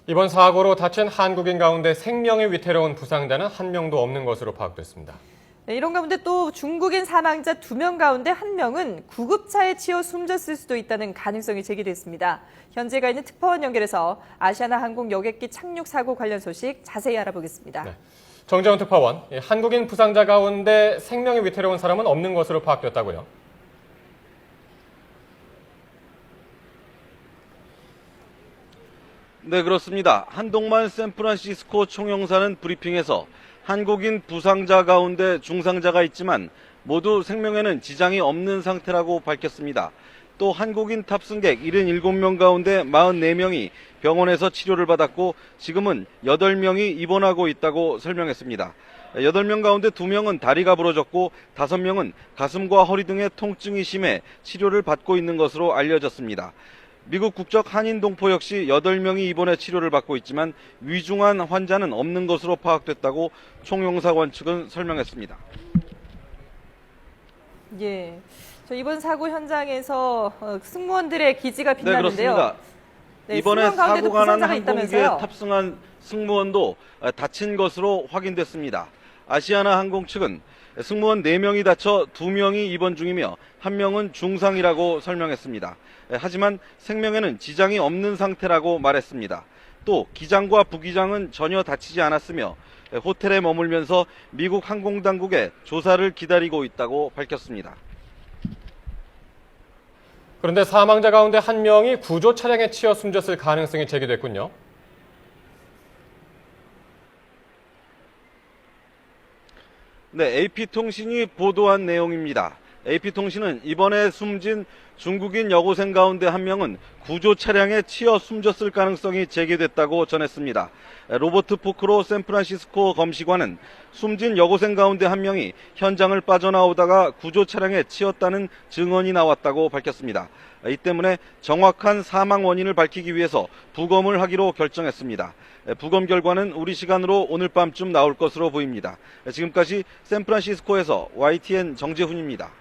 이번 사고로 다친 한국인 가운데 생명이 위태로운 부상자는 한 명도 없는 것으로 파악됐습니다. 네, 이런 가운데 또 중국인 사망자 2명 가운데 1명은 구급차에 치여 숨졌을 수도 있다는 가능성이 제기됐습니다. 현재가 있는 특파원 연결해서 아시아나 항공 여객기 착륙 사고 관련 소식 자세히 알아보겠습니다. 네. 정재훈 특파원, 한국인 부상자 가운데 생명이 위태로운 사람은 없는 것으로 파악됐다고요? 네, 그렇습니다. 한동만 샌프란시스코 총영사는 브리핑에서 한국인 부상자 가운데 중상자가 있지만 모두 생명에는 지장이 없는 상태라고 밝혔습니다. 또 한국인 탑승객 77명 가운데 44명이 병원에서 치료를 받았고 지금은 8명이 입원하고 있다고 설명했습니다. 8명 가운데 2명은 다리가 부러졌고 5명은 가슴과 허리 등의 통증이 심해 치료를 받고 있는 것으로 알려졌습니다. 미국 국적 한인 동포 역시 8명이 입원해 치료를 받고 있지만 위중한 환자는 없는 것으로 파악됐다고 총영사관 측은 설명했습니다. 예, 저 이번 사고 현장에서 승무원들의 기지가 네, 빛나는데요. 그렇습니다. 네, 이번에 승무원 가운데도 사고가 난 부상자가 항공기에 있다면서요? 탑승한 승무원도 다친 것으로 확인됐습니다. 아시아나 항공 측은 승무원 4명이 다쳐 2명이 입원 중이며 1명은 중상이라고 설명했습니다. 하지만 생명에는 지장이 없는 상태라고 말했습니다. 또 기장과 부기장은 전혀 다치지 않았으며 호텔에 머물면서 미국 항공당국의 조사를 기다리고 있다고 밝혔습니다. 그런데 사망자 가운데 한 명이 구조 차량에 치여 숨졌을 가능성이 제기됐군요. 네, AP통신이 보도한 내용입니다. AP통신은 이번에 숨진 중국인 여고생 가운데 1명은 구조 차량에 치여 숨졌을 가능성이 제기됐다고 전했습니다. 로버트 포크로 샌프란시스코 검시관은 숨진 여고생 가운데 1명이 현장을 빠져나오다가 구조 차량에 치였다는 증언이 나왔다고 밝혔습니다. 이 때문에 정확한 사망 원인을 밝히기 위해서 부검을 하기로 결정했습니다. 부검 결과는 우리 시간으로 오늘 밤쯤 나올 것으로 보입니다. 지금까지 샌프란시스코에서 YTN 정재훈입니다.